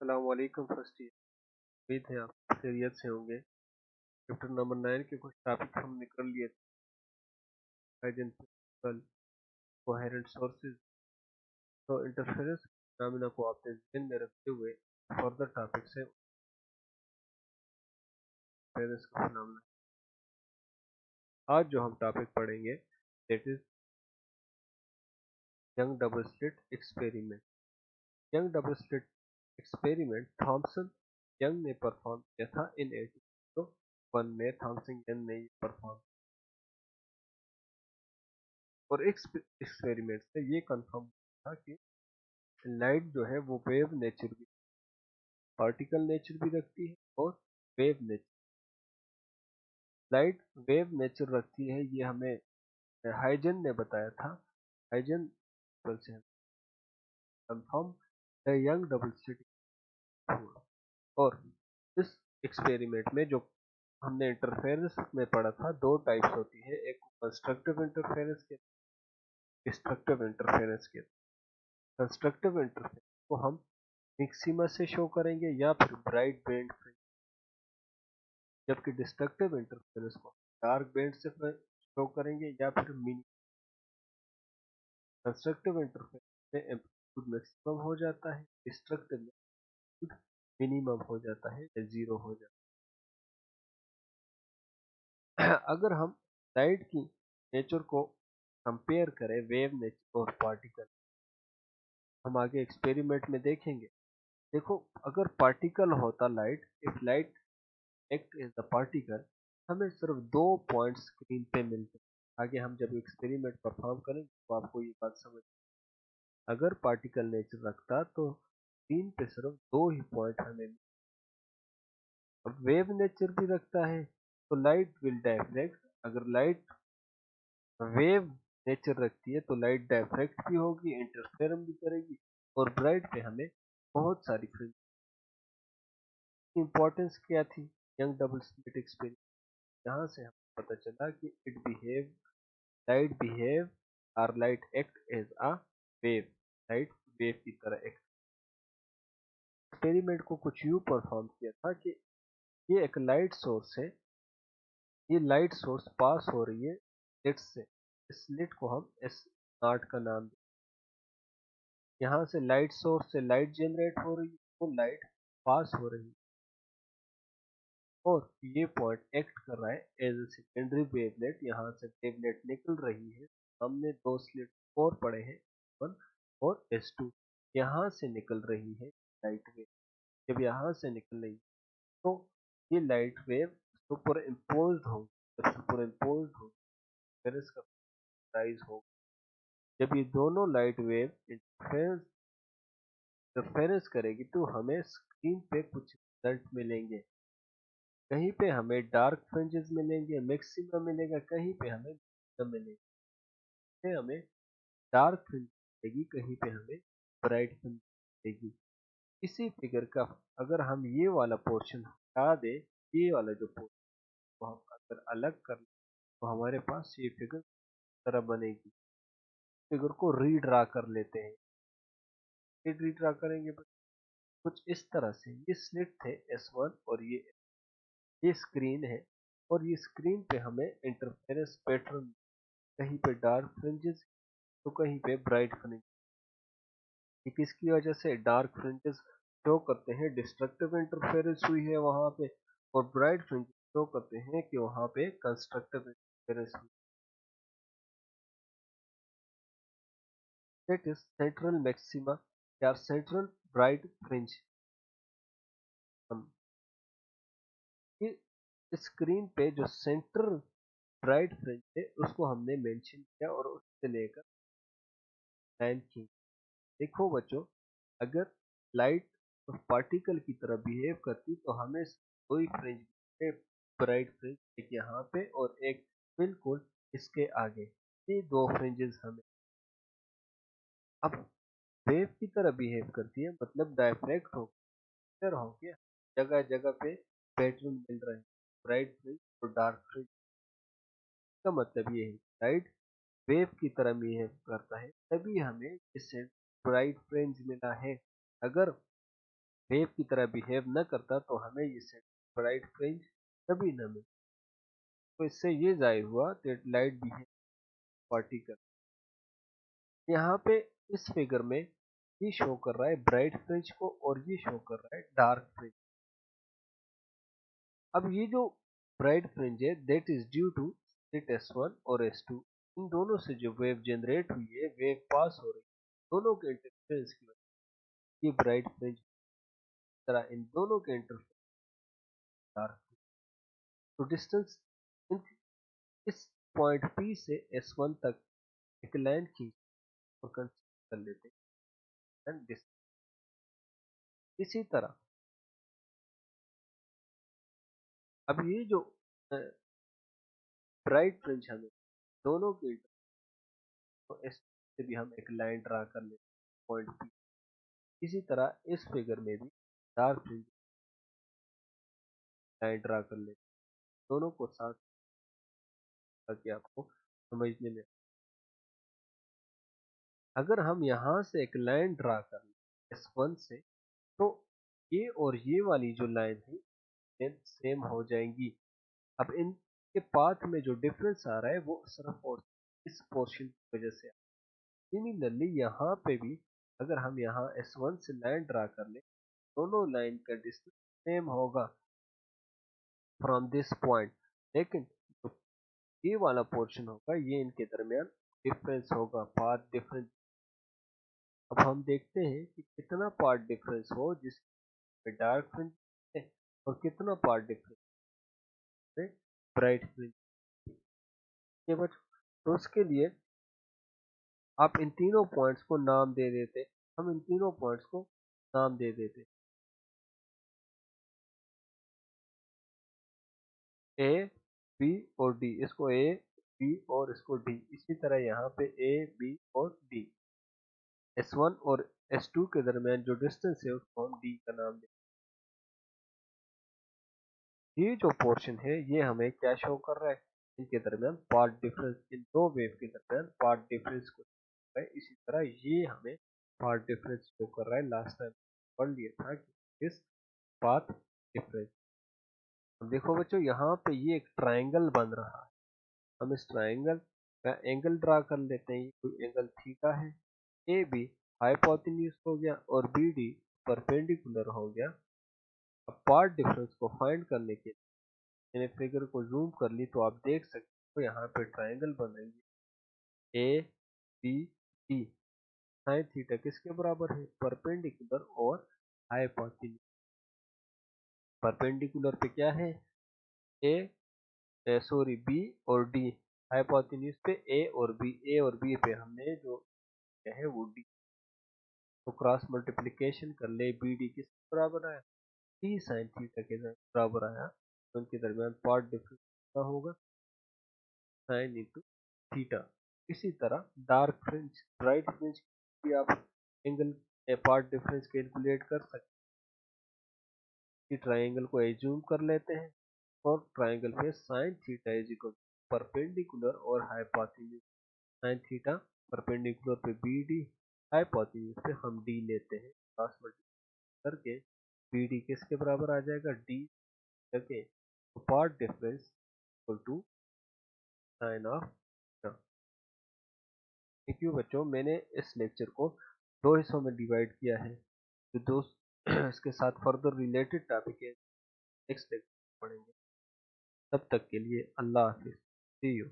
अस्सलामुअलैकुम first year. उम्मीद है आप खैरियत से होंगे। चैप्टर नंबर 9 के कुछ टॉपिक हम निकल लिए थे। हाइजन प्रिंसिपल, कोहेरेंट सोर्सेज, तो इंटरफेरेंस फिनोमेना को अपने ध्यान में रखते हुए फर्दर टॉपिक्स है इंटरफेरेंस का फिनोमेना। आज जो हम टॉपिक पढ़ेंगे that is Young double slit experiment. Young double slit experiment Thomson Young ने परफॉर्म किया था इन 1801 में। थॉमसन यंग ने परफॉर्म और एक्सपेरिमेंट से ये कंफर्म था कि लाइट जो है वो वेव नेचर भी, पार्टिकल नेचर भी रखती है और wave nature, light wave nature रखती है। ये हमें हाइजन ने बताया था। हाइजन से कंफर्म यंग डबल स्लिट हुआ। और इस एक्सपेरिमेंट में जो हमने इंटरफेरेंस में पढ़ा था, दो टाइप्स होती है, एक कंस्ट्रक्टिव इंटरफेरेंस के, डिस्ट्रक्टिव इंटरफेरेंस के। कंस्ट्रक्टिव इंटरफेरेंस को हम मिक्सिमा से शो करेंगे या फिर ब्राइट बैंड से, जबकि डिस्ट्रक्टिव इंटरफेरेंस को डार्क बैंड से शो करेंगे या फिर मिनी। कंस्ट्रक्टिव इंटरफेरेंस में एम्पलीट्यूड मैक्सिमम हो जाता है, डिस्ट्रक्टिव में एम्पलीट्यूड मिनिमम हो जाता है या जीरो हो जाता है। अगर हम लाइट की नेचर को कंपेयर करें वेव नेचर और पार्टिकल, हम आगे एक्सपेरिमेंट में देखेंगे। देखो, अगर पार्टिकल होता light, if light act as the particle, हमें सिर्फ दो पॉइंट स्क्रीन पे मिलते हैं। आगे हम जब एक्सपेरिमेंट परफॉर्म करेंगे तो आपको ये बात समझ, अगर पार्टिकल नेचर रखता तो स्क्रीन पे सिर्फ दो ही पॉइंट हमें मिलते। अब वेव नेचर भी रखता है तो लाइट विल डायफ्रेक्ट। अगर लाइट वेव नेचर रखती है तो लाइट डायफ्रेक्ट भी होगी, इंटरफेरेंस भी करेगी और ब्राइट पे हमें बहुत सारी फ्रिंज। इंपॉर्टेंस क्या थी यंग डबल स्लिट एक्सपेरिमेंट? यहाँ से हमें पता चला कि इट बिहेव, लाइट बिहेव और light act as a wave, light wave की तरह एक्ट। एक्सपेरिमेंट को कुछ यूं परफॉर्म किया था कि ये एक लाइट सोर्स है, ये लाइट सोर्स पास हो रही है स्लिट से। इस स्लिट को हम एस नॉट का नाम दें। यहाँ से लाइट सोर्स से लाइट जनरेट हो रही है, वो लाइट पास हो रही है और ये पॉइंट एक्ट कर रहा है एज ए सेकेंडरी वेवलेट। यहाँ से वेवलेट निकल रही है। हमने दो स्लिट और पढ़े हैं, S1 और S2। यहाँ से निकल रही है लाइट वेव। जब यहाँ से निकल रही है तो ये लाइट वेव सुपर इम्पोज होगी। जब सुपर इम्पोज होगी फिर इसका राइज होगा। जब ये दोनों लाइट वेव इंटरफेरेंस करेगी तो हमें स्क्रीन पे कुछ रिजल्ट मिलेंगे। कहीं पे हमें डार्क फ्रिंजेस मिलेंगे, मैक्सिमा मिलेगा, कहीं पे हमें मिनिमम मिलेगा। कहीं हमें डार्क फ्रिंज मिलेगी, कहीं पे हमें ब्राइट फ्रिंज मिलेगी। इसी फिगर का अगर हम ये वाला पोर्शन हटा दें, ये वाला जो पोर्शन को हम अगर अलग कर लें तो हमारे पास ये फिगर तरह बनेगी। फिगर को रीड्रा कर लेते हैं। ये रीड्रा करेंगे कुछ इस तरह से। ये स्लिट थे S1 और ये स्क्रीन है और ये स्क्रीन पे हमें इंटरफेरेंस पैटर्न, कहीं पे डार्क फ्रिंजेस तो कहीं पे ब्राइट फ्रिंज। ये किसकी वजह से डार्क फ्रिंजेस शो करते हैं, डिस्ट्रक्टिव इंटरफेरेंस हुई है वहां पे, और ब्राइट फ्रिंजेस शो करते हैं कि वहां पे कंस्ट्रक्टिव इंटरफेरेंस हुई। दैट इज सेंट्रल मैक्सिमा या सेंट्रल ब्राइट फ्रिंज। हम ये स्क्रीन पे जो सेंटर ब्राइट फ्रिंज है उसको हमने मेंशन किया और उससे लेकर लाइन खींची। देखो बच्चों, अगर लाइट पार्टिकल की तरह बिहेव करती तो हमें दो ही फ्रिंज, ब्राइट फ्रिंज, एक यहाँ पे और एक बिल्कुल इसके आगे, ये दो फ्रिंजेस हमें। अब वेव की तरह बिहेव करती है, मतलब डायफ्रैक्ट होके जगह जगह पे पैटर्न मिल रहे हैं, ब्राइट फ्रिंज और डार्क फ्रिंज। इसका मतलब ये है लाइट वेव की तरह बिहेव करता है तभी हमें इससे ब्राइट फ्रिंज मिला है। अगर वेव की तरह बिहेव न करता तो हमें इससे ब्राइट फ्रिंज कभी न मिले। तो इससे ये जाहिर हुआ दैट लाइट बिहेव पार्टिकल। यहाँ पे इस फिगर में ये शो कर रहा है ब्राइट फ्रिंज को और ये शो कर रहा है डार्क फ्रिंज। अब ये जो ब्राइट फ्रिंज है that is due to slit S1 और S2। इन दोनों से जो वेव जनरेट हुई है, वेव पास हो रही है, दोनों के इंटरफेरेंस की वजह से ये ब्राइट फ्रिंज तरह इन दोनों के इंटरफेरेंस डार्क। तो डिस्टेंस इस पॉइंट P से S1 तक एक लाइन खींच और कंसीडर कर लेते हैं डिस्टेंस। इसी तरह अब ये जो ब्राइट फ्रिंज हमें दोनों के तो इस से भी हम एक लाइन ड्रा कर लेते हैं पॉइंट P। इसी तरह इस फिगर में भी डार्क फ्रिंज लाइन ड्रा कर लेते हैं, दोनों को साथ ताकि आपको समझने में। अगर हम यहाँ से एक लाइन ड्रा कर लें S1 से तो ये और ये वाली जो लाइन है सेम हो जाएंगी। अब इनके पाथ में जो डिफरेंस आ रहा है वो सिर्फ और इस पोर्शन की वजह से। सिमिलरली यहाँ पे भी अगर हम यहाँ S1 से लाइन ड्रा कर ले दोनों लाइन का डिस्टेंस सेम होगा फ्रॉम दिस पॉइंट, लेकिन जो ये वाला पोर्शन होगा ये इनके दरमियान डिफरेंस होगा, पाथ डिफरेंस। अब हम देखते हैं कि कितना पार्ट डिफरेंस हो जिसमें डार्क फ्रिंज है और कितना पार्ट डिफरेंस है ब्राइट फ्रिंज के। बट तो उसके लिए आप इन तीनों पॉइंट्स को नाम दे देते, हम इन तीनों पॉइंट्स को नाम दे देते ए बी और डी। इसको ए बी और इसको डी। इसी तरह यहाँ पे ए बी और डी। S1 और S2 के दरमियान जो डिस्टेंस है उसको हम डी का नाम देते हैं। ये जो पोर्शन है ये हमें क्या शो कर रहा है, इनके दरमियान पार्ट डिफरेंस, इन दो वेव के दरमियान पार्ट डिफरेंस को है। इसी तरह ये हमें पार्ट डिफरेंस शो कर रहा है। लास्ट टाइम पढ़ लिया था कि इस पाथ डिफरेंस। देखो बच्चों यहाँ पे ये एक ट्राइंगल बन रहा है। हम इस ट्राइंगल का एंगल ड्रा कर लेते हैं। कोई एंगल थीटा है। ए बी हाइपोटेन्यूज हो गया और बी डी परपेंडिकुलर हो गया। अब पार्ट डिफरेंस को फाइंड करने के लिए मैंने फिगर को जूम कर ली तो आप देख सकते हो यहाँ पे ट्राइंगल बन रही है A B D. Sine theta किसके बराबर है, परपेंडिकुलर और हाइपोटेन्यूज। परपेंडिकुलर पे क्या है सॉरी बी और डी। हाइपोटेन्यूज पे ए और बी। ए और बी पे हमने जो क्या है वो डी। तो क्रॉस मल्टीप्लिकेशन कर ले, बी डी किसके बराबर आया, टी साइन थीटा के बराबर आया। तो उनके दरमियान पार्ट डिफरेंस क्या होगा, साइन इंटू थीटा। इसी तरह डार्क फ्रिंज ब्राइट फ्रिंज भी आप एंगल पार्ट डिफरेंस कैलकुलेट कर सकते हैं। ट्राइंगल को एज्यूम कर लेते हैं और ट्राइंगल पे sine theta is equal perpendicular और हाइपोटेन्यूज। साइन थीटा परपेंडिकुलर पे बी डी, हाइपोटेन्यूज पे हम डी लेते हैं। क्रॉस मल्टीप्लाई करके बी डी किसके बराबर आ जाएगा, डी करके। तो part difference equal to sine of theta. Thank you बच्चों, मैंने इस लेक्चर को दो हिस्सों में डिवाइड किया है। जो दोस्त इसके साथ फर्दर रिलेटेड टॉपिक है नेक्स्ट लेक्चर पढ़ेंगे। तब तक के लिए अल्लाह हाफिज, सी यू।